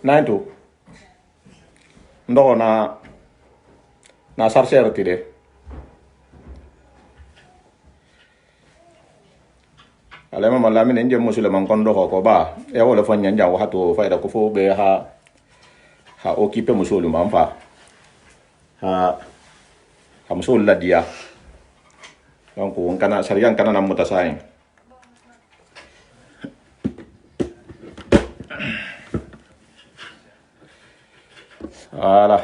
Naito ndo na sarser tire alama malami ne nje musulman kondo ko ba e wala fo nyanja wa to fayda ko fo be ha occuper musulman fa ha musul la dia donc on kana sariyan kana na mutasayin voilà.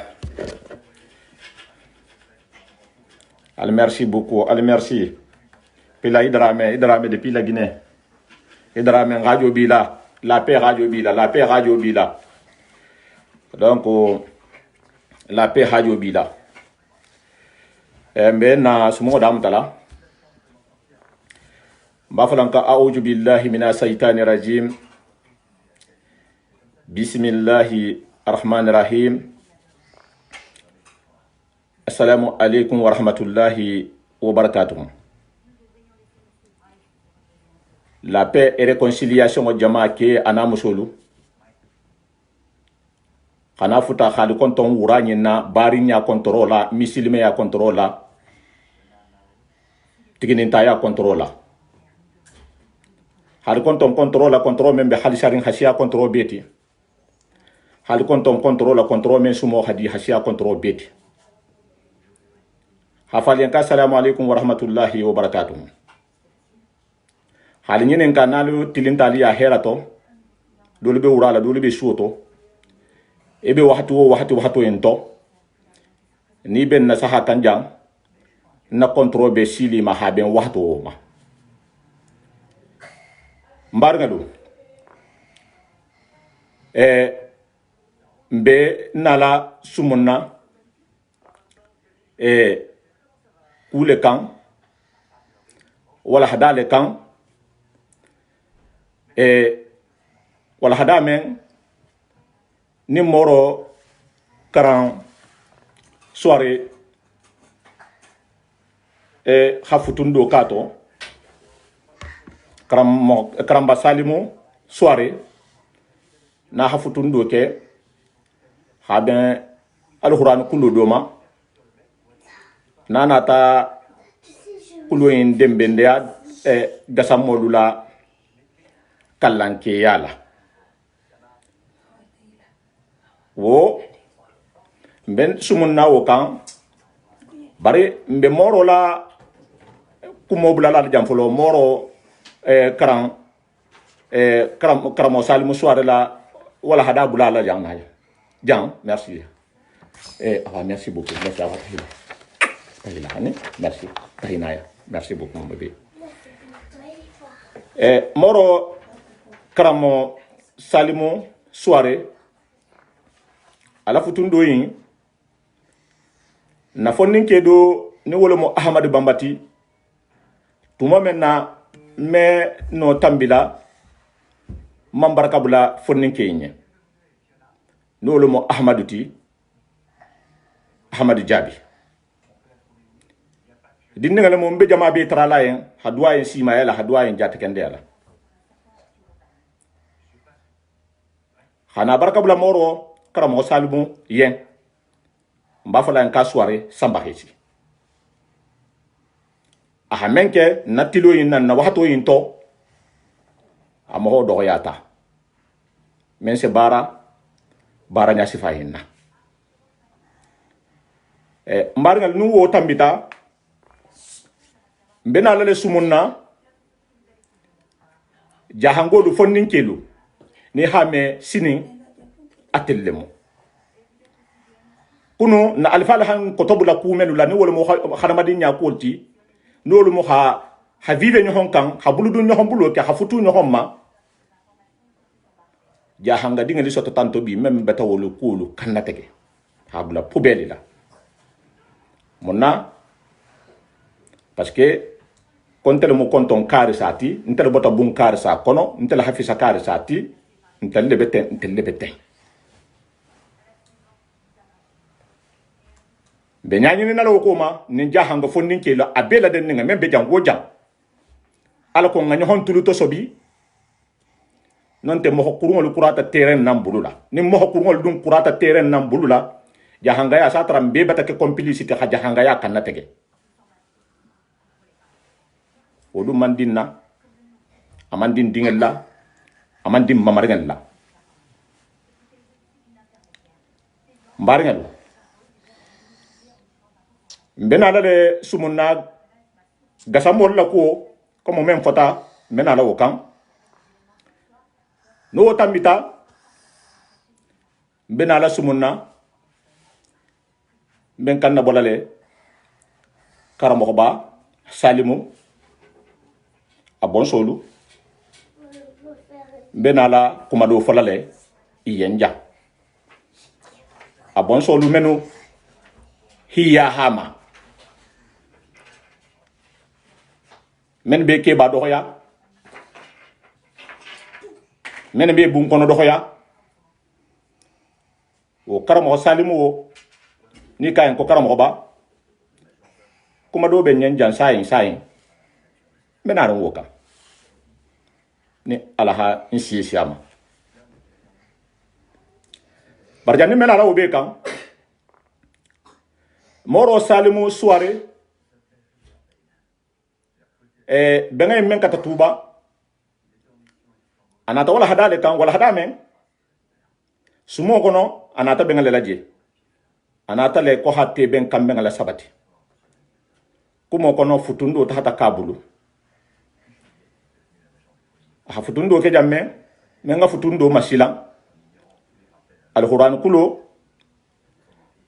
Allez, merci beaucoup. Allez, merci. Pila Idrame depuis la Guinée. Idrame Radio Bila. La paix Radio Bila. La paix Radio Bila. Donc, la paix Radio Bila. Mbena sumo dam tala. Bafalanka a'udhu billahi minas shaitani rajim. Bismillahir rahmanir rahim. Assalamu alaikum wa rahmatullahi wa barakatuh. La paix et réconciliation au jama ke anamusolu. Kana futa khali konton wuranye na barinya kontrola, misilime ya kontrola, tigininta ya kontrola. Hali konton kontrola kontrol membe hali sharin hashia kontrol beti. Hali konton kontrola kontrol men sumo hadi hashia kontrol beti. Hafaliyanka assalamu alaikum wa rahmatullahi wa barakatuh. Hali nyinen kanalu tilintali ya herato dole be urala dole be shuto ebe wahatu ento ni ben na saha kanjang na kontrol be sili ma haben wahatu ma mbargadu mbe nala sumunna kule kan wala hadale kan wala hadamen ni moro karan soirée hafutundo kato karam basalimu soirée na hafutundo ke haben alquran kundo doma nana ta kulo in dembendea gasam modula kallanke yala wo ben sumunna wo kan bare mbe moro la kumo bulala jam folo moro karamo salimu soare la wala hada bulala jang merci merci beaucoup merci à vous. Merci. Merci beaucoup, mon bébé. Moro Karamo Salimo soirée à la futundo yin na fonnin kedo ni wolomo Ahmadu Bambati tuma menna me no tambila mambaraka bula fonnin kenye ni wolomo Ahmadu Jabi dinne ngale mo mbe jama be trala yen hadwa yen sima yala hadwa yen jatakende yala hana baraka bula moro karamo salimu yen mba fala en ka soirée samba hesi aha menke natilo yin nan na wato yin to amo do yata men se bara nya sifa hinna mbargal nu wo tambita mbena lale sumunna jahangolu fonnin kelu ni hame sinin atellemo kuno na alfal han kotobula kumelu la ni wol mo kharamadin nya kolti nolu mo ha vive nyohon kan ha buludu nyohon bulo ke ha futu nyohon ma jahanga dinga li soto tanto bi mem beta wolu kulu kannatege ha bula poubelle la monna parce que kontele mo konton kare sati ntele bota bun kare sa kono ntele hafisa kare sati ntele beten be nyaani ni nalo ko ma ni jahanga fonnin ke la abela den nga membe jang wo jang ala ko nga hon tulu to sobi non te mo kurungol kurata terrain nan bulula ni mo kurungol dum kurata terrain nan bulula jahanga ya satra mbe bata ke complicité ha jahanga ya kan tege odu mandinna amandin dingella amandin mamargella mbargel mbena la de sumunna gasamol la ko comme même fota mbena la wokan no tambita mbena la sumunna ben kan na bolale karamo ba salimu a bon solu mbena la kumado folale iyenja a bon solu menu hiya hama men be ke ba doya men be bun kono doya o karamo salimu o ni kayen ko karamo ba kuma do be nyen jan sayin mena ron woka ni alaha insi siama barjani mena la obe kan moro salimu soirée bengay men kata tuba anata wala hadale kan wala hadame sumo kono anata bengale laje anata le ko hatte ben kambe ngala sabati kumo kono futundo tata kabulu ha futundo ke jamme menga futundo masila alquran kulo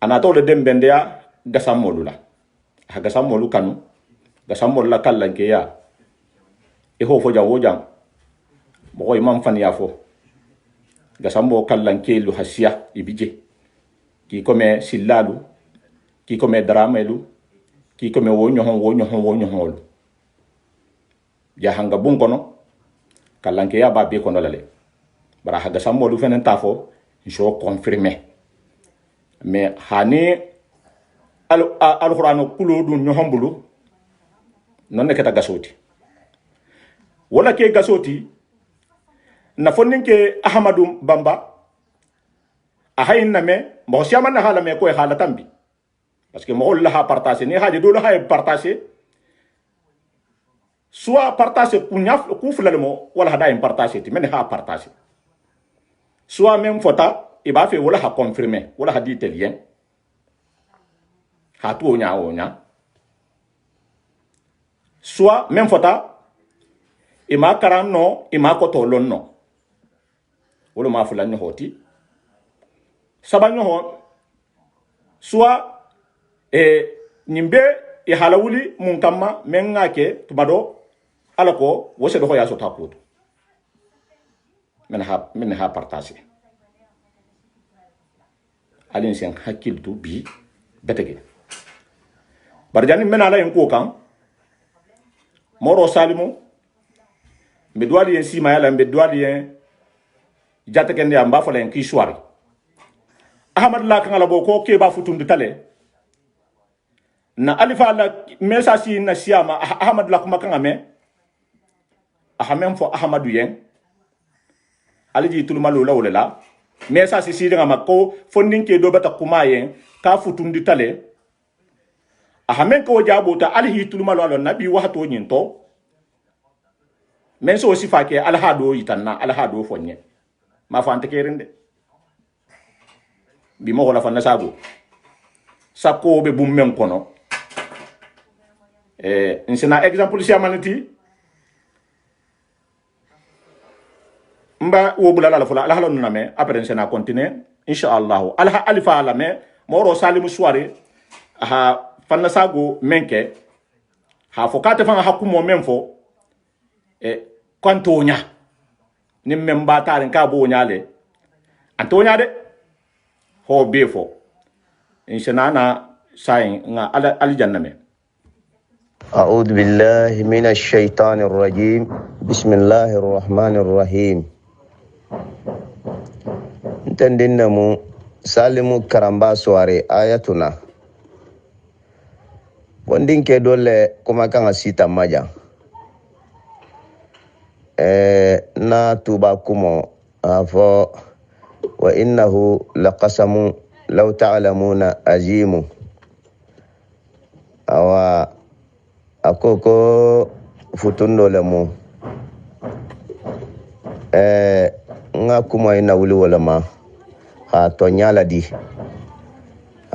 anata wala dembendeya gasamolu la ha gasamolu kanu gasamol la kallanke ya e ho fo jawo jam mo imam fan ya fo gasambo kallanke lu hasiya ibije ki kome sillalu ki kome dramelu ki kome wonyo ya hanga bun kono kallanke ya ba be kono lale bara ha gasambo lu fenen tafo jo confirmer mais hani al qur'an kulo du nyohombulu non ne keta gasoti wala ke gasoti na fonnin ke ahmadu bamba a hayin na me mo siama na hala me ko hala tambi parce que mo la ha partager ni haje do la ha partager soit partager ku fulale mo wala hada en partager ti men ha partager soit même fota e ba fe wala ha confirmer wala ha dit lien ha tu onya soit même fota ima karan no ima ko to lon no wala ma fulan hoti sabanyo ho soit nimbe e halawuli mun kamma men ngake tubado alako wose do ya so taputo men ha partager alin sen hakil tu bi betege barjani men ala en ko kan moro salimu mbe doali en sima yala mbe doali en jata kende amba folen ki soirée ahmad la kan ala boko ke ba futundu tale na alifa la message na siama ahmad la kuma kan ame ahamem fo ahmadu yen aliji tulmalu lawlela message si nga ko fondin ke do bata kuma yen ka futundu tale ahamen ko jabota alhi tulmalu alo nabi wahato nyinto men so sifa ke alhado yitanna alhado fonye ma fa antekerinde bi mo la fa nasago sako be bum men kono nsina exemple si amanati mba wo bulala la fula alhala nuna me après nsina continuer inshallah alha alifa la me moro salimu soirée ha fanna sago menke ha fokate fa hakumo menfo kontonya ni memba tarin ka bo nyale antonya de ho befo inshanana sai nga aljanna me أعوذ بالله من الشيطان الرجيم بسم الله الرحمن الرحيم نتندنمو سالمو كرامبا سواري آياتنا wondin ke dole kuma kan asita maja na tuba kumo afo wa innahu laqasamu law ta'lamuna azimu awa akoko futundo lemu nga kuma ina wuli wala ma ha to nyala di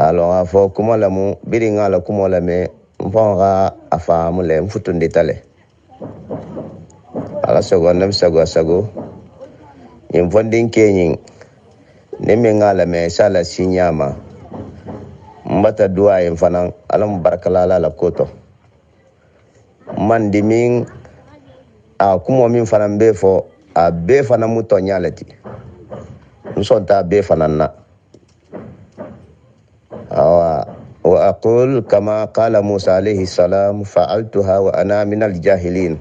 alo afo kuma lemu biri nga la kuma la me mponga afa mule mfutunde tale ala sogo nam sago in fondin kenyin ne me ngala me sala sinyama mbata dua in fanan alam barakala la koto man dimin a kuma min fanan be fo a be fanan muto nyalati nsonta be fanan na wa aqul kama qala Musa alayhi salam fa'altuha wa ana min al-jahilin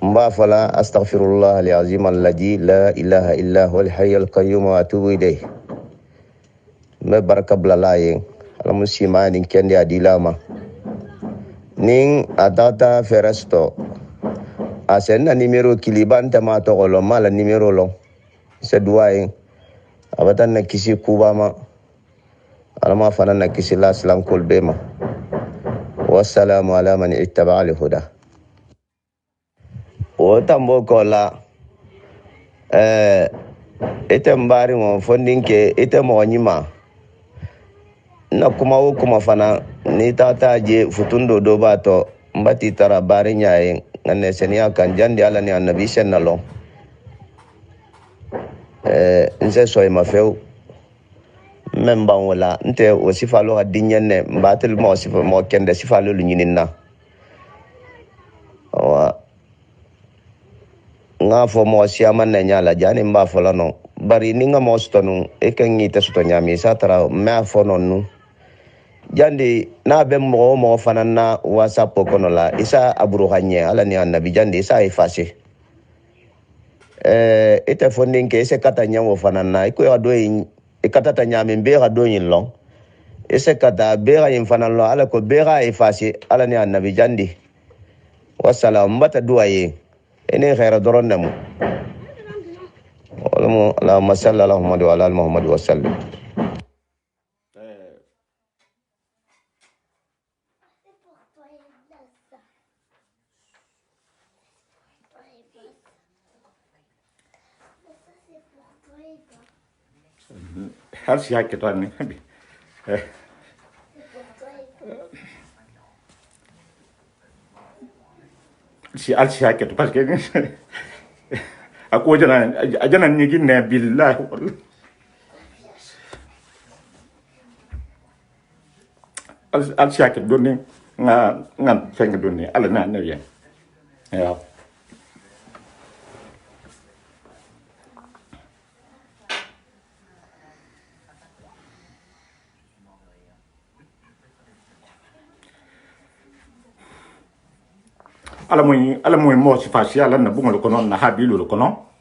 mbafala astaghfirullah al-azim alladhi la ilaha illa huwa al-hayy al-qayyum wa atubu ilayh me baraka blalaye alamusimani kende adilama ning adata feresto asenna numero kilibanta ma to golo mala numero lo se duaye abatan na kisi kubama alama fana na kisi la salam kul bema wassalamu ala man ittaba al huda o tambo kola ite mbari mo fondinke ite mo nyima na kuma fana ni tata je futundo do bato mbati tara bari nyaye ngane senia kan jandi ala ni annabi sennalo nse soy mafew memba wala nte o sifalo adinyanne mbatel mo sifa mo kende sifalo lu nyininna wa nga fo mo siama na nyala jani mba fo lano bari ninga mo stonu e kan ngita suto nyami satara ma fo nonu jandi na be mo fanana whatsapp kono la isa aburu hanye ala ni annabi jandi isa ifase ite fondin ke se kata nyango fanana iko ya do ikatata nyame mbera do yin long ese kata bera yin fanan lo ala ko bera ifase ala ni annabi jandi wassalam mbata duwaye ene khaira doron namu walamu allahumma salli ala muhammad wa ala ali muhammad wa sallim hal si hakke to ni si al si hakke to parce que ako jana ni ginne billahi al si hakke do ni nga feng do ni ala na yen ya ala moy mo si fasi ala na bungol kono na habilu kono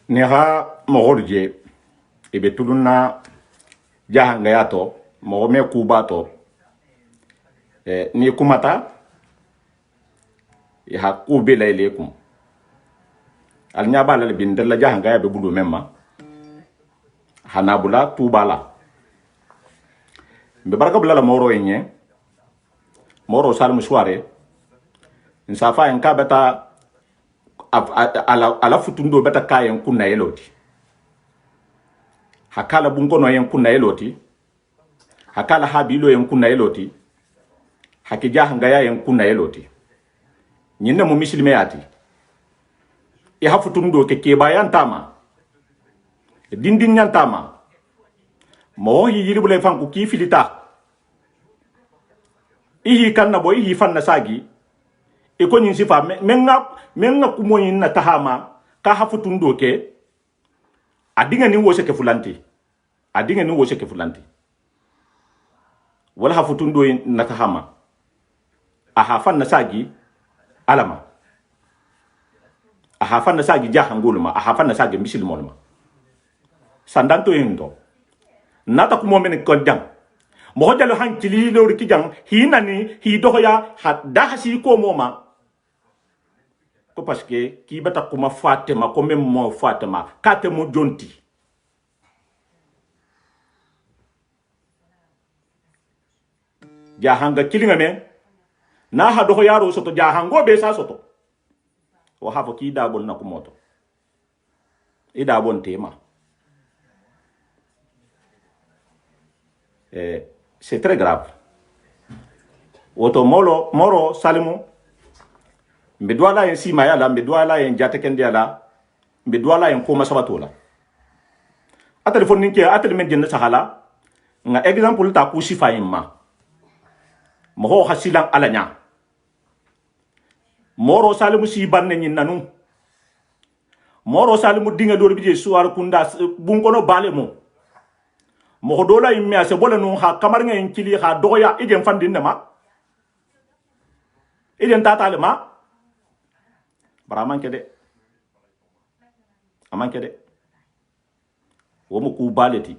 ni ha mogorje ibe tuluna jahanga yato mo me kubato ni kumata ya kube lailekum al nyaba la bin dalla jahanga ya be budu memma hanabula tubala be baraka bula la moro yenye moro salmu soare nsafa en kabata ala futundo beta kayen kunna yeloti hakala bungono yen kunna yeloti hakala habilo yen kunna yeloti hakija hangaya yen kunna yeloti nyinna mu muslime yati e ha futundo ke bayan tama dindin nyan tama mo yi yiri bule fanku ki filita ihi kanna bo ihi fanna sagi e ko nyin sifa menga kumo yin na tahama ka hafutun doke adinga ni wose ke fulanti wala hafutun do na tahama aha fanna sagi alama aha fanna sagi jahanguluma aha fanna sagi misilmonuma sandanto yindo nata kumo men ko jang mo jalo hankili lori ki jang hinani hi doya hadda hasi ko moma ko parce que ki bata kuma Fatima ko même mo Fatima kate mo jonti jahanga kilinga men na ha do yaro soto jahango be sa soto o hafo ki da bon na kumoto ida bon tema c'est très grave woto moro salimu mbe douala en sima yala mbe douala en jate kendi yala mbe douala en koma sabatola a telephone ninke a telemen jenna sahala nga exemple ta ku sifa imma mo hasilan alanya moro salimu si banne nyin nanu moro salimu dinga dor bije suwar kunda bunkono balemo mo dola imme ase bola no ha kamar ngeen kili ha doya ijen fandin ma ijen tatale ma bara manke de amanke de wo mo ku baleti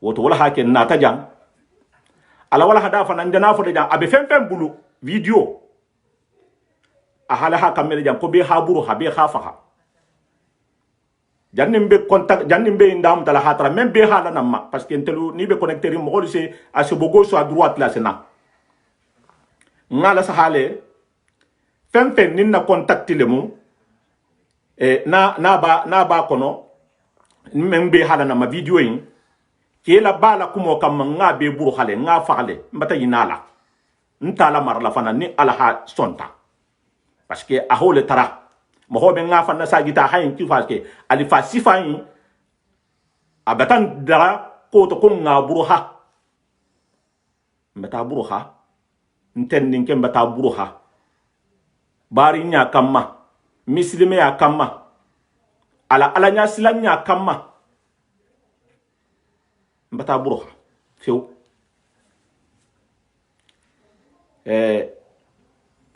woto wala ha ken nata jang ala wala hada fa nan jana fo de jang abe fem bulu video ahala ha kamere jang ko be ha buru ha be ha fa ha jannim be contact jannim be ndam dala hatra même be hala namma parce que entelu ni be connecter mo c'est à ce bogo soit à droite là c'est na ngala sa hale fem ninna contact le mu na ba kono même be hala na ma video yin ke la bala kumo kam nga be buru hale nga faale mbata yinala ntala marla fana ni ala ha sonta parce que a hole tara mo hobe nga fanna sagita hayin ki faske ali fa sifayin abatan dara ko to ko nga buruha mbata buruha nten ninke mbata buruha bari nya kamma mislime ya kamma ala nya silanya kamma mbata buruha few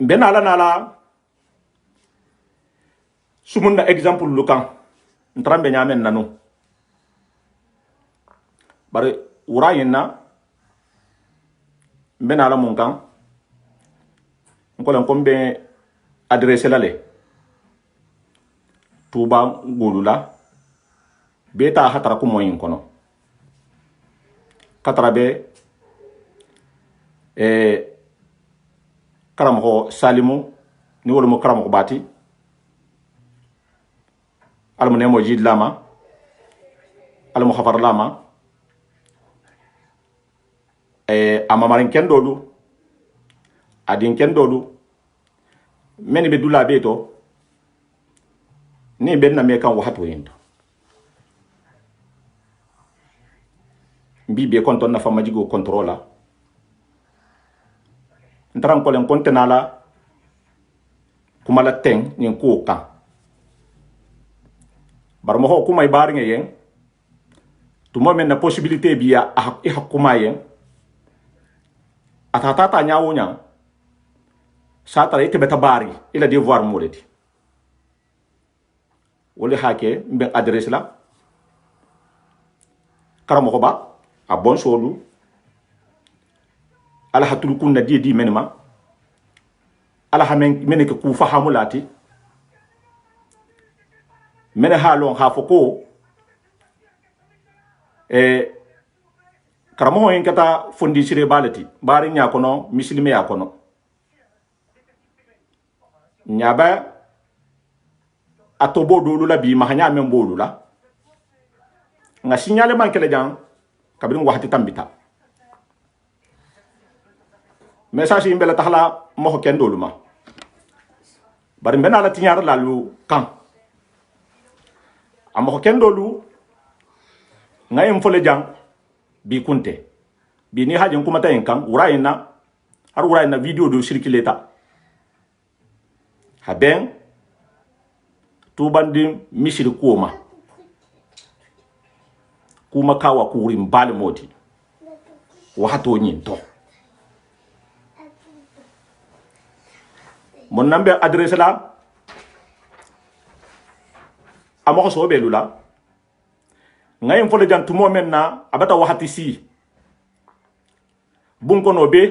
mbena nala sumunda exemple lukan ntrambe nyamen nanu bare urayina mbena la munkan nkolan kombe adresse la le tuba ngulula beta hatara ko moyin kono katara be karamo salimu ni wolo mo karamo bati alamu nemo jid lama alamu khafar lama amamarin ken dolu adin ken dolu meni be dula beto ni benna me kan wahato yendo mbi be konton na fama jigo controla ntram ko len kontenala kumala teng ni ko kan bar mo ho kuma ibar nge yen tumo men na possibilité biya a hakuma yen atata nyaawo nya sa tara ite beta bari ila devoir moleti wala hake mbe adresse la karamo ko ba a bon solu ala hatul kunna di menma ala hamen meneke ku fahamulati mene halon hafoko karamo en kata fondi sire balati bari nya kono muslime ya kono nyaba atobo dolu la bi mahanya men bolu la nga signale man kele jang kabrin wahati tambita message imbele tahla mo ken dolu ma bari mbena la tinyar la lu kan amo ken dolu nga em fole jang bi kunte bini hajin kuma ta yankan urayina har urayina video do circuleta haben tubandi mishir kuma kawa kurin bal moti wato nyinto mon nambe adresse la amoko so belula ngay fo le jantu mo menna abata wahati si bunkono be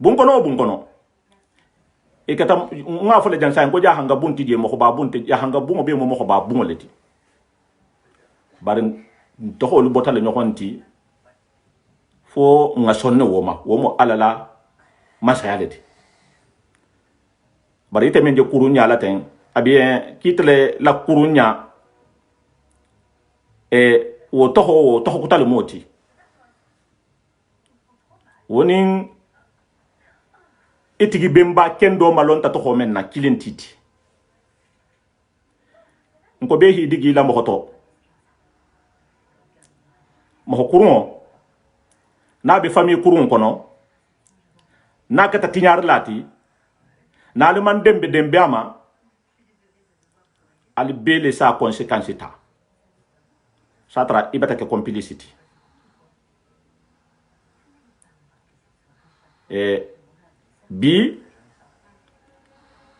bunkono e kata nga fo le jan sa ko ja hanga bunti je mo ko ba bunti ja hanga bungo be mo ko ba bungo leti barin to holu botale nyokonti fo nga sonne womo alala masayaleti bari ite men je kurunya la ten abien kitle la kurunya wo toho kutale moti wonin itigi bemba kendo malonta toho men na kilintiti nko be hidigi la mokoto mo kurun na be famille kurun kono na kata tinyar lati na le man dembe ama ali bele sa conséquence ta satra ibata ke complicity bi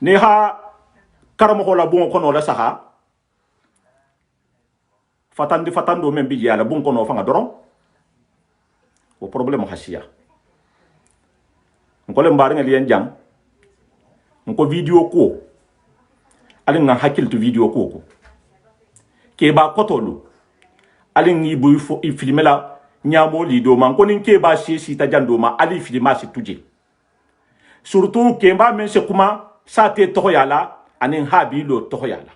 ni ha karamo ko la bon kono la saha fatando men bi yala bon kono fa nga doron o problème hasiya ngole mbar ngal yen jang nko video ko alin nga hakil to video ko ke ba kotolu alin ni bu fo filmela nyamo lido man ko nin ke ba si ta jando ma ali filma si tuje surtout ke ba men se kuma sa te to yala anin habilo to yala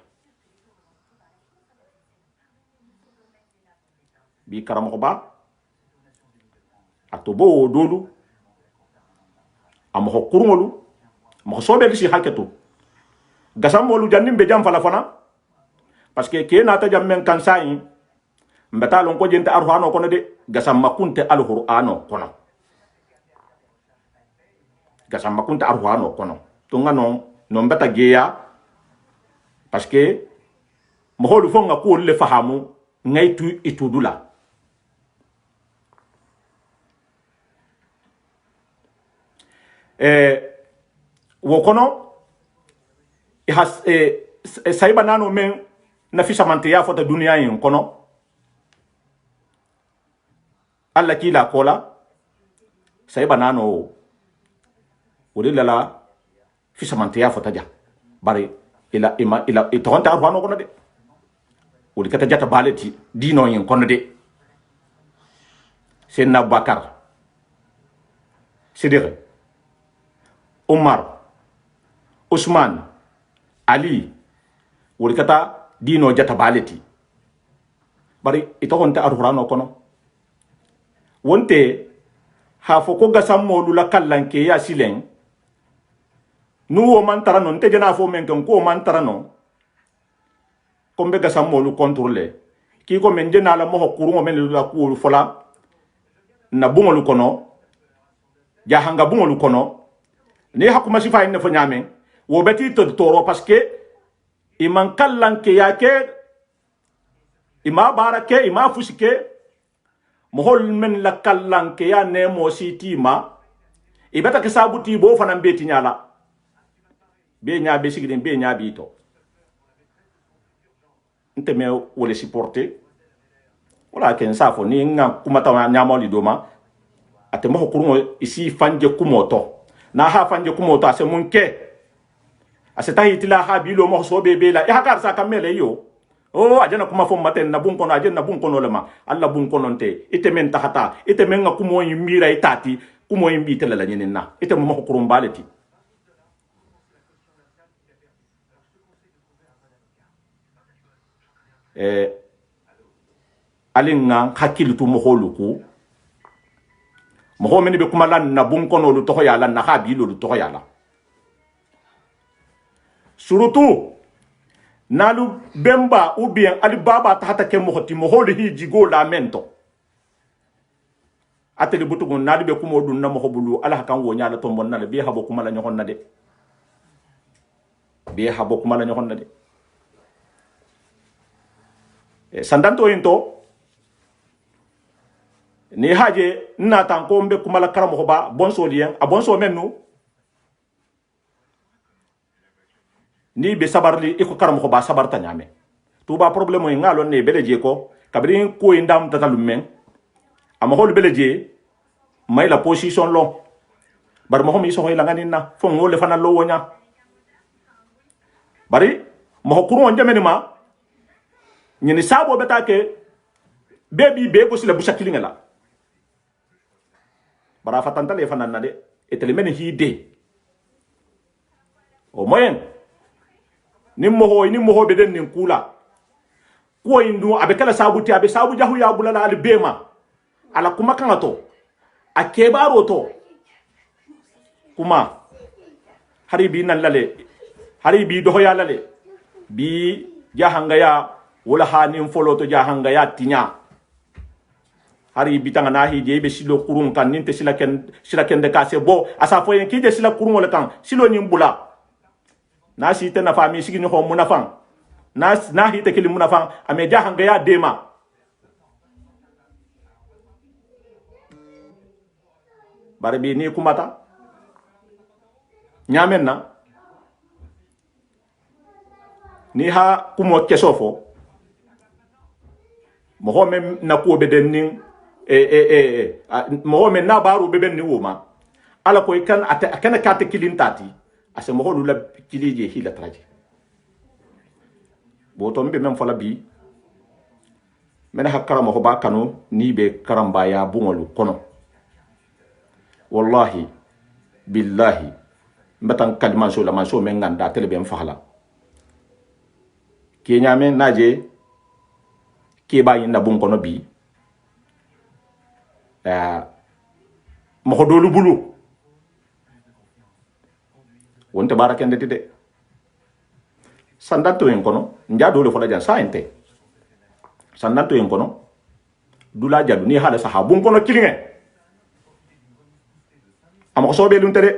bi karamo ba atobo dolu amo kurungolu mo sobe ci haketo gasam molu jannim be jam fala fana parce que ke nata jam men kan sai mbata lon ko jente arhano kono de gasam makunte alqur'ano kono gasam makunte arhano kono to ngano no mbata geya parce que mo holu fonga ko le fahamu ngaitu itudula wo kono has saiba nano men na fisha mantiya fota dunia yin kono alla kila kola saiba nano wodi lala fisha mantiya fota ja bari ila itonta arwano kono de wodi kata jata baleti dino yin kono de senna bakar sidire Umar, Usman, Ali, wuri kata dino jata baleti. Bari ito honte arhurano kono. Wonte hafo ko gasam molu la kallanke ya silen. Nuwo mantarano nte jena fo menken ko mantarano. Kombe gasam molu contrôler. Ki ko men jena la mo kurungo men la ku fola na bungolu kono. Jahanga bungolu kono. Ni hakuma sifa ine fo nyame wo beti to toro parce que iman kallan ke yake ima barake ima fusike mohol men la kallan ke ya ne mo sitima ibeta ke sabuti bo fanan beti nyala be nya be sigiden be nya bito nteme wole supporter wala ken safo ni nga kuma tawa nyamo li doma ate mo kurungo isi fanje kumoto na ha fanje kumoto ase munke ase tahitila ha bilo mo so bebela e hakar sa kamele yo o ajana kuma fo maten na bunkono ajana bunkono lema alla bunkono nte ite men tahata ite men nga kumo yimira itati kumo yimbi tele la nyenena ite mo kurumbaleti alinga hakilitu mo holuku mo meni be kuma lan na bunkono lu to yala na ha bilo lu to yala surtout nalu bemba ou bien ali baba tahata ke mohoti moholi hi jigo la mento ateli butugun nadi be kumo dun na mo bulu ala kan wo nyaala to bonna le be habo kuma la nyokon na de be habo kuma la nyokon na de sandanto into ni haje na tan ko mbe kuma la karamo ba bonso lien a bonso mennu ni be sabarli iko karamo ba sabarta nyame tuba problème ngalo ne beleje ko kabri ko indam tatalum men ama hol beleje may la position lo bar mo mi so hoy la nganinna fo ngole fana lo wonya bari mo kuru on jameni ma ñini sabo beta ke bebi be ko sila bushakilinga la bara fatanta le fana na de etele men hi de o moyen ni mo ho be den nin kula ko indu abe kala sabuti abe sabu jahu ya bulala al bema ala kuma kan to a kebaro to kuma hari bi nan lale hari bi do ya lale bi jahanga ya wala hanin folo to jahanga ya tinya hari bi tanga na hi je be silo kurun kan ninte sila ken de kase bo asa fo yen ki je sila kurun wala kan silo nim bula na si te na fami sigi no munafan na hi te kili munafan ame jahanga ya dema bare bi ni kumata nyamen na ni ha kumo kesofo mo men na ko be den nin mo men na baru be ben ni woma ala ko kan akana kate kilin tati ase mo lu la kilije hila traje bo to mbe men fola bi men ha karama ko ba kanu ni be karamba ya bungolu kono wallahi billahi mbatan kalman so la man so men nganda tele ben fahala ke nyame naje ke ba yin na bun kono bi mo ko dolu bulu wonte barakende de sandanto en kono nja dole fola jan sa ente sandanto en kono dula jadu ni hala sahabun kono kilinge amako sobe lun tere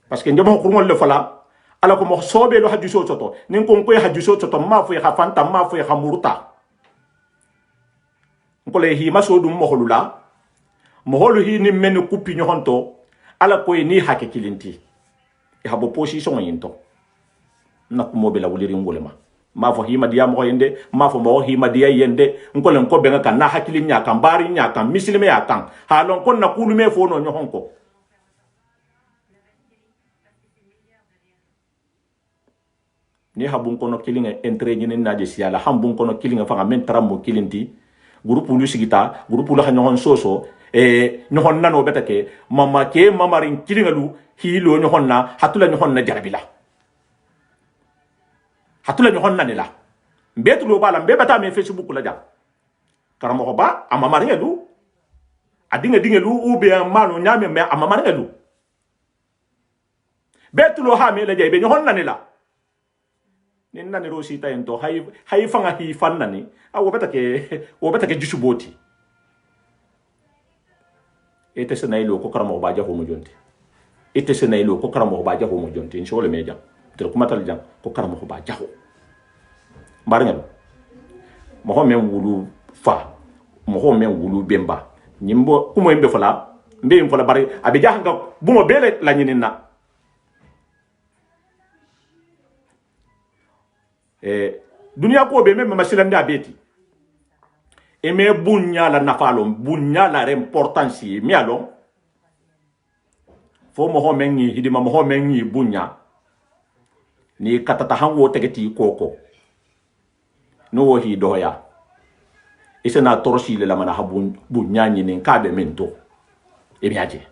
parce que njamo ko ngol le fala ala ko mo sobe lo haju soto nin ko ko haju soto ma fu ha fanta ma fu ha murta ko le hi masodum mo holula mo holu hi ni men kupi nyonto ala ko ni hake kilinti e habo position yinto na ko mo be la wuliri ngolema ma fo hi madiya mo yende ma fo mo hi madiya yende ko len ko be nga na hakili nya kan bari nya kan mislime ya kan halon kon na kulume fo no nyonko ni habun kono kilinga entre nyini naje siala hambun kono kilinga fanga men tramo kilinti groupe lu sigita groupe lu hanyon soso nyohon nano betake mama ke mamarin kilinga lu hilo nyohon na hatula nyohon na jarabila hatula nyohon na nila mbetu lo bala mbebata me Facebook la ja karamo ko ba amamarin lu adinga dinga lu ube manu nyame me amamarin lu betu lo ha me la jaybe nyohon na nila nin nani rosi ta ento hay fanga hi fannani a wobeta ke jusuboti ete senaylo ko karamo ba jaho mo jonti ete senaylo ko karamo ba jaho mo jonti inshallah meja ter kuma tal jang ko karamo ba jaho barngal mo ho men wulu fa mo ho men wulu bemba nyimbo kumo embe fala mbe fala bari abe jahanga bumo bele la nyinina dunia ko be même masilande abeti e me bunya la nafalo bunya la importance mi alon fo mo ho mengi hidima mo ho mengi bunya ni katata hango tegeti koko no wo hi doya isena toroshi le la mana habun bunya ni ka be mento e mi aje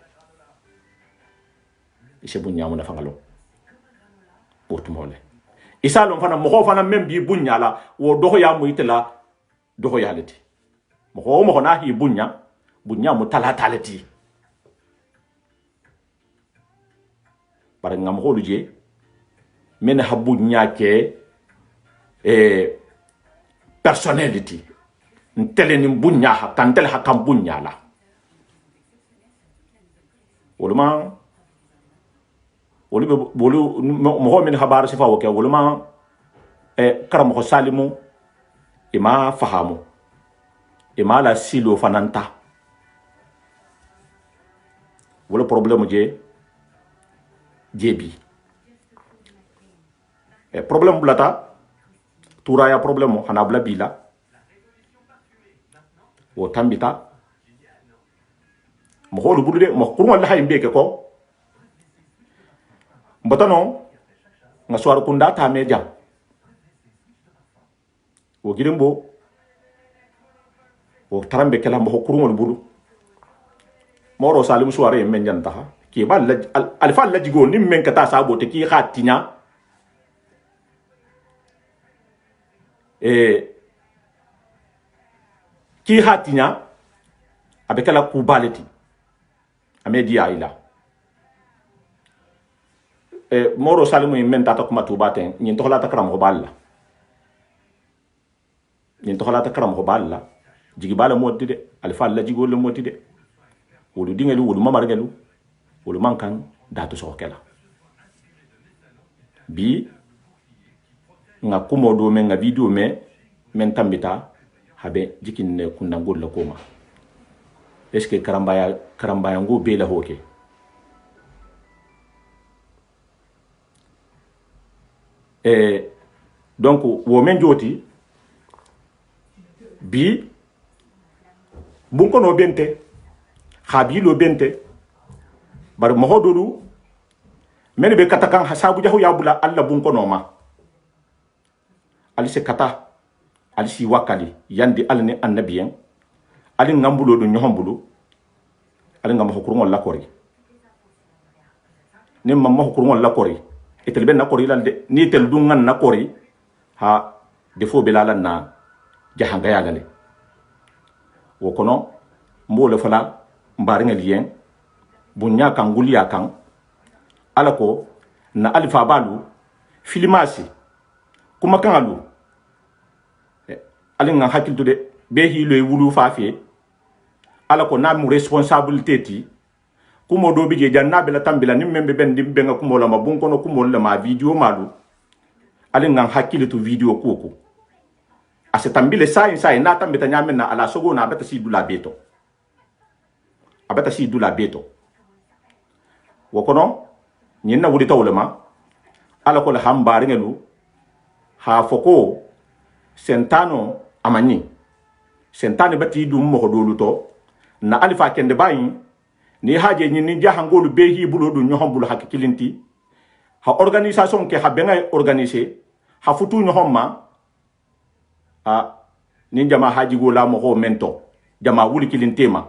ise bunya mo na fangalo portumole isalon fana mo fana même bi bunya la wo doho ya mu itela doho ya leti mo na hi bunya mu talata leti bar ngam holu je men ha bunya ke personality ntele ni bunya ha kan tel ha kan bunya la woluma wolu mo min habar sifa woke woluma karam ko salimu ima fahamu ima la silo fananta wala problème je jebi problème blata turaya problème hana bla bila wo tambita mo holu budude mo kurmo la hay mbeke ko mbotano nga swar kunda ta me jam wo girimbo wo tarambe kala mo kurmo budu moro salim suare men janta ha ki bal alfa la jigo nim men kata sabo te ki khatinya ki khatinya abekala kubaleti amedi aila moro salim men tata kuma tubaten nyin to la takram ko balla nyin to la takram ko balla jigi bala moddi de alfa la jigo le moddi de wolu dingelu wolu mamargelu wolu mankan datu sokela bi nga kumodo men nga video men tambita habe jikin kunna golla koma est ce que karambaya ngo bela hoke donc wo men joti bi bunko no bente khabilo bente bar mohodolu men be katakan hasabu jahu yabula alla bunko no ma ali se kata ali si wakali yandi alni annabiyen ali ngambulo do nyohombulo ali ngam hokurngol lakori nim mamma hokurngol lakori etel ben nakori lande ni tel dungan nakori ha defo belalan na jahanga yagale wokono mbole fala mbaringa lien bunya kan guliya kan alako na alifa balu filimasi kuma kan alu alin nga hakiltu de be hilo e wulu fafe alako na mu responsabilité ti kumo do bije janna bela tambila nim membe ben dim benga kumo la mabun kono kumo la ma video malu alin nga hakiltu video koko ase tambile sai na tambita nyamen na ala sogo na beta si dula beto abata si dula beto wokono nyinna wudi tawlema ala ko la hambari ngelu ha foko sentano amani sentane bati dum mo dolu to na alifa kende bayin ni haje nyinni jahangolu behi bulo du nyohombulu hakikilinti ha organisation ke ha benga organiser ha futu nyohomma a ni jama haji go la mo ho mento jama wuli kilintema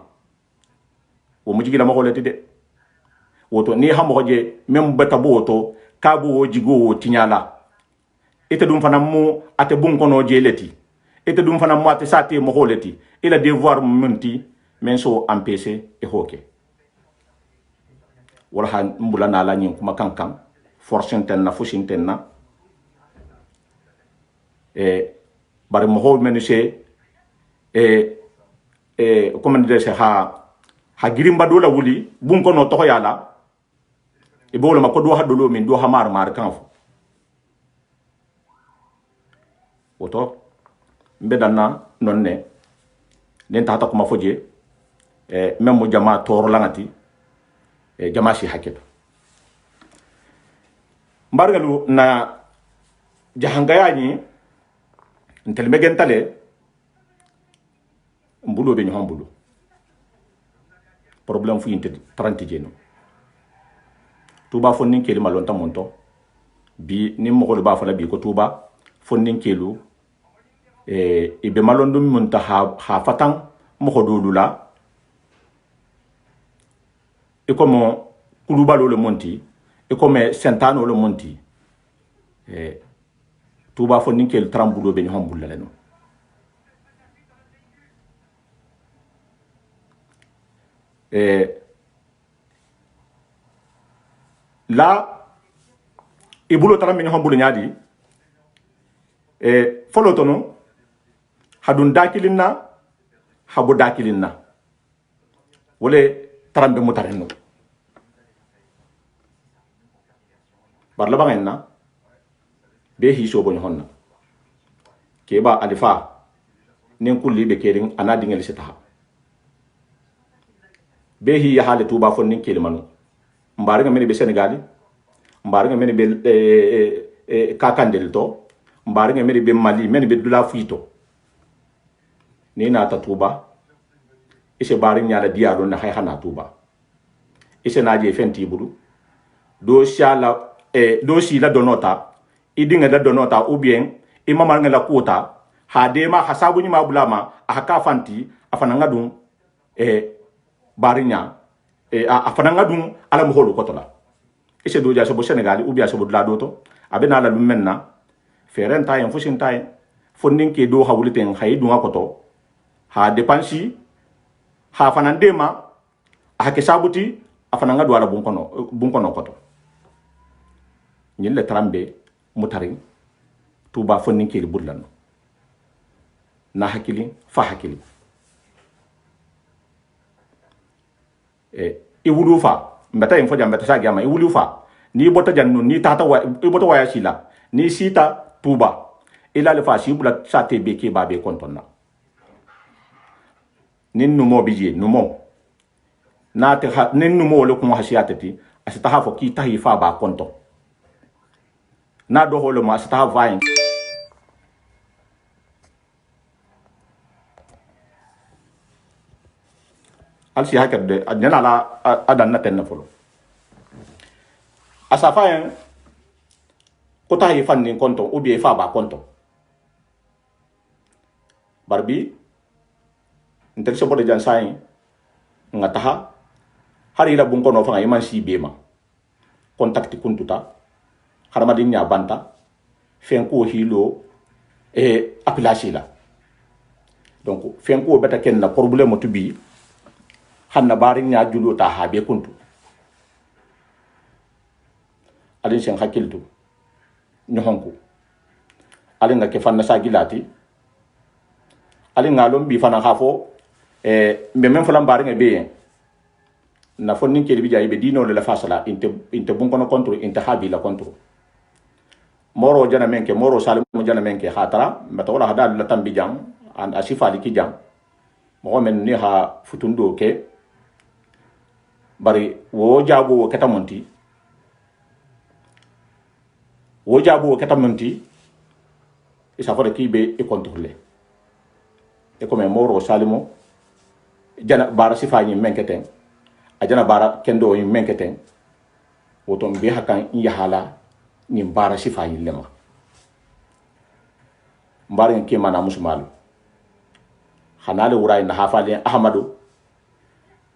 wo mujigi la mo ho leti de woto ni ha mo je mem bata bo woto kabu wo jigo wo tinyala ite dum fana mo ate bun kono je leti ite dum fana mo ate sate mo ho leti ila devoir munti men so empêcher e hoke wala han mbula na la nyin kuma kankan force interne na fushi interne bari mo ho men se comment dire se ha girimba do la wuli bun kono to yala e bolo ma ko do ha do min do ha mar kan fo woto mbedana nonne nen tata kuma foje même mo jama toro langati jama si haketo mbargalu na jahangayani ntel megentale mbulo be nyom mbulo problème fu yinte 30 jeno tuba fonnin keli malon tamonto bi ni mo ko ba fala bi ko tuba fonnin kelu e be malon dum mun ta ha fatan mo ko dolula e comme kulubalo le monti e comme sentano le monti tuba fonnin kelu trambulo be nyom bulla leno la ibulo taram min hombulu nyaadi folo tono hadun dakilinna habu dakilinna wole tarambe mutarenno bar la bangenna be hi so bon honna ke ba alifa nen kulli be kedin ana dingel sita be hi ya hale tuba fon nin kelimanu mbari ngam be senegali mbari ngam be kakandel to mbari ngam be mali men be dula fuito ni na ta tuba ise bari nyala diado na hay hana tuba ise na je fenti bulu do shala do si la donota idinga la donota ou bien imama ngala kota hadema hasabu ni mabulama aka fanti afana ngadum barinya afana ngadum ala mo holu kotola ise do ja so bo senegal ou bien so bo la doto abena la lum menna feren tayen fushin tayen fondin ke do hawliten hay dunga koto ha depansi ha fana ndema ake sabuti afana ngadu ala bunkono koto nyille trambe mutarin tuba fondin ke burlano na hakili fa hakili iwulu fa mbeta info jam mbeta sagama iwulu fa ni bota jannu ni tata wa ibota waya sila ni sita tuba ila le fa sibula sate beke babe kontonna nin numo bije numo na te nin numo le kuma hasiyatati asita hafo ki tahi fa ba konto na do holo ma asita vain alsi hakade nyana la adan na ten folo asafa en ko tahi fan nin konto ou bien fa ba konto barbi intel so bodo jan sai ngataha hari la bun kono fa iman si bema contact kuntuta harmadin nya banta fen ko hilo appelation la donc fen ko beta ken na problème to bi hanna barin nya julo ta ha be kuntu alin sen hakiltu nyohonku alin ga ke fanna sagilati alin ngalom bi fana hafo mbe men fulan barin be na fonni ke bi jayi be dino le la fasala inte bun kono kontro inte habi la kontro moro jana menke moro salim jana menke hatara mata wala hada la tambi jam an asifali ki jam mo men ni ha futundo ke bari wo jabo katamonti isa fode ki be e contrôler e comme moro salimo jana bara sifani menketen a jana bara kendo yi menketen woton be hakan yahala ni bara sifani lema mbaren ke mana musmalu hanale wuray na hafali ahmadu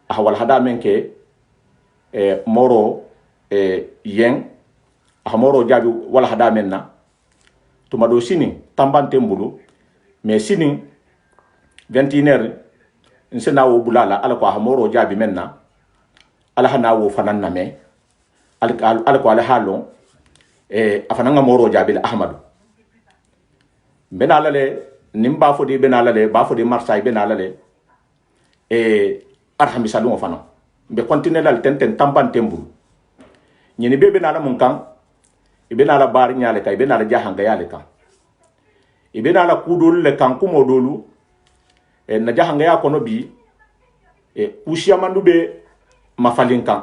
ahwal hada menke moro yen ahmoro jabi wala hada menna tumado sini tambante mbulu mais sini 21h nsena wo bulala ala ko ahmoro jabi menna ala hana wo fanan name ala ko ala halo afananga moro jabi la ahmadu benala le nimba fodi benala le ba fodi marsay benala le arhami salon fana be continuer la tenten tambante mbulu nyini be benala mun kan ibenala bar nyale kay benala jahanga yale kan ibenala kudul le kan kumo dolu na jahanga ya kono bi ushia mandube mafalin kan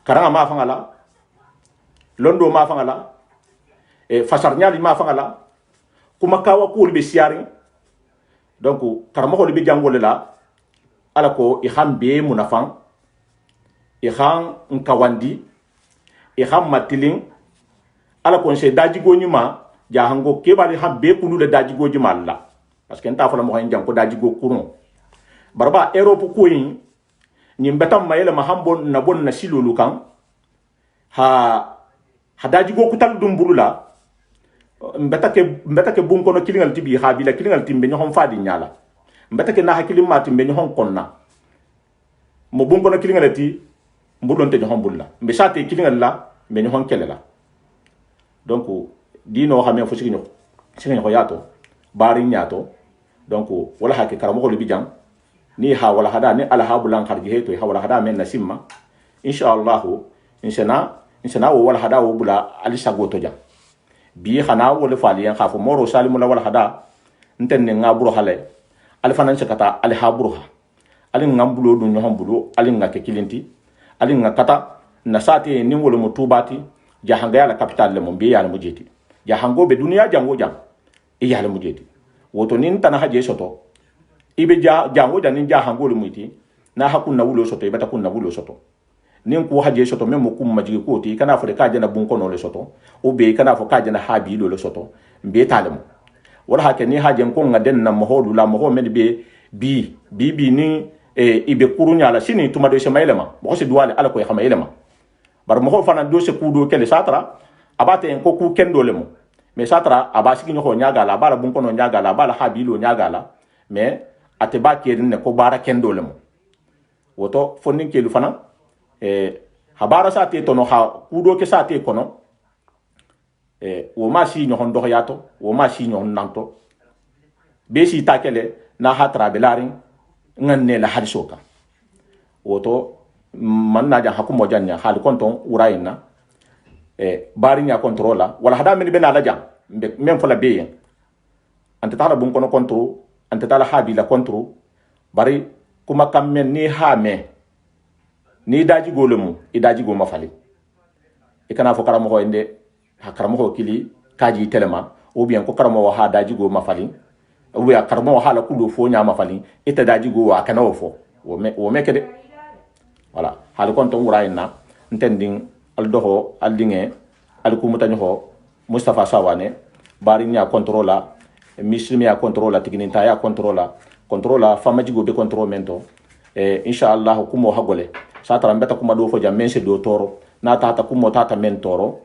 karanga ma fangala londo ma fangala fasar nyali ma fangala kuma kawa kul be siarin donc karamo ko be jangole la ala ko i hambe munafan i han nkawandi i han matilin ala ko se daji go nyuma ja hango ke bari hambe kunu le daji go nyuma la parce que nta fala mo hen janko daji go kurun barba europe ko yin nyim betam mayela ma hambo na bon na silulu kan ha daji go kutal dum burula mbeta ke bun kono kilingal tibi ha bila kilingal timbe nyohon fadi nyala mbeta ke na hakili mati mbe nyohon konna mo bun kono kilingal ti mbudon te nyohon bulla mbe sate kilingal la mbe nyohon kelela donc dino ha men fo sigino ko yato bari nyato donc wala hake karamo ko libijam ni ha wala hada ni ala ha bulan kharji heto ha wala hada men nasimma inshallah insana wo wala hada wo bula ali sagoto jam bi xana wo le faliyan khafo moro salimu la wala hada ntenne ngaburo hale ali fanan kata ali haburo ali ngambulo du nyohon bulo ali ngake kilinti ali ngakata na sate ni wolo mutubati jahanga ya la capital le mon bi ya la mujeti jahango be duniya jango jam e ya la mujeti woto nin tana haje soto ibe jango janin jahango le muiti na hakuna wulo soto ibata kunna wulo soto nin ko haje soto memo kum majigi ko ti kana fo ka jana bun kono le soto o be kana fo ka jana habi le soto mbe talemo wala hake ni haje ko ngaden na mohodu la moho men be bi ni ibe kurunya la sini tuma do se maylema mo se duwale ala ko xama yelema bar mo fana do se kudo kele satra abate en ko ku kendo lemo mais satra abasiki nyoko nyaga la bala bun kono nyaga la bala habilo nyaga la mais ate ba kedin ne ko bara kendo lemo woto fonin kelu fana habara sa te tono ha kudo ke sa te kono wo ma si nyohon do yato wo ma si nyohon nanto be si takele na hatra belarin nganne la hadisoka woto man na ja hakumo janya hal konton uraina bari nya controla wala hada min bena la jam même fala be ante tala bun kono control ante tala habi la control bari kuma kam men ni ha me ni daji golemu idaji go mafali e kana fo karamo ko inde ha karamo ko kili kaji telema ou bien ko karamo ha daji go mafali ou bien karamo ha la kudo fo nya mafali ita daji go wa kana fo wo me kede voilà hal kon to wuraina ntending al doho al dinge al kumuta nyoho Mustafa Sawane bari nya controla mislimi ya controla tigninta ya controla famaji go be control mento inshallah kumo hagole satara mbeta kuma do fo jam mense do toro na tata kumo tata men toro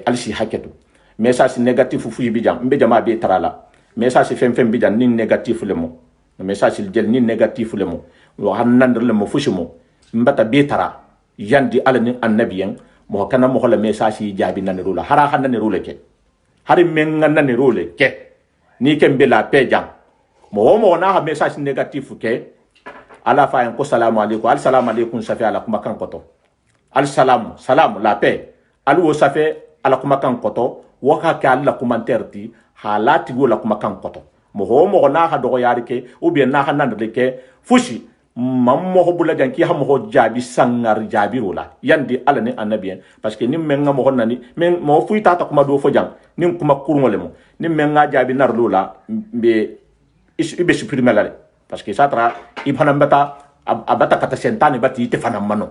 alsi haketu message négatif fu yi bijam mbe jama be tarala message fem bijam nin négatif lemo message jel nin négatif lemo wo hanandr lemo fushimo mbata be tara yandi ala ni annabiyen mo kana mo hola message jabi nan rula hara hanane rule ke hari men ngane rule ke ni kembe la pejam mo na ha message négatif ke ala fa en ko salamu alaykum al salamu alaykum safi ala kuma kan koto al salam la paix al wo safi ala kuma kan koto wo ka ka ala commentaire ti halati go la kuma kan koto mo na ha do yari ke ou bien na ha nan de ke fushi mam mo bula janki ha mo jabi sangar jabi rola yandi ala ni annabien parce que nim men nga mo nani men mo fuita ta kuma do fo jang nim kuma kurngole mo nim men nga jabi nar lola be ibe supprimer la parce que satra ibana mbata abata kata sentane bati te fana mano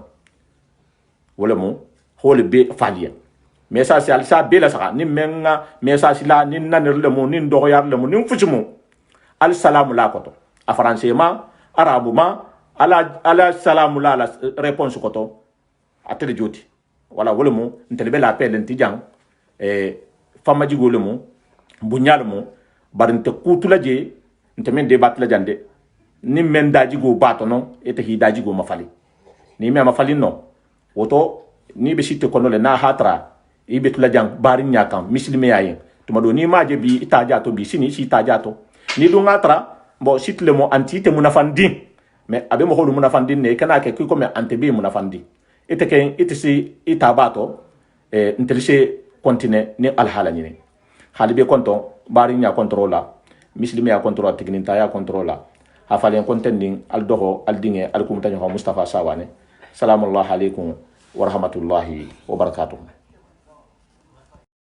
wala mo hole be falia message al sa be la saka nim men nga message la nin nanir le mo nin do yar le mo nin fujumo al salamu la koto a français ma arabu ma ala salamu la réponse koto atele joti wala wala mo ntele be la appel ntijang famaji gole mo bunyal mo barinte kutula je ntemen de batla jande ni men daji go bato no ete hi daji go mafali ni me mafali no woto ni be sitte kono le na hatra ibe tula jang bari nyakam muslime yayin tuma do ni maje bi itaja to bi sini si itaja to ni do ngatra bo sitle mo anti te munafandi mais abe mo holu munafandi ne kana ke ko me ante bi munafandi ite ke ite si itabato intelise continue ni alhala ni halibe konton bari nya controla muslime ya controla tigninta ya controla hafalen contending al doho al dinge al kumtanyo Mustafa Sawane salamu alaykum wa rahmatullahi wa barakatuh.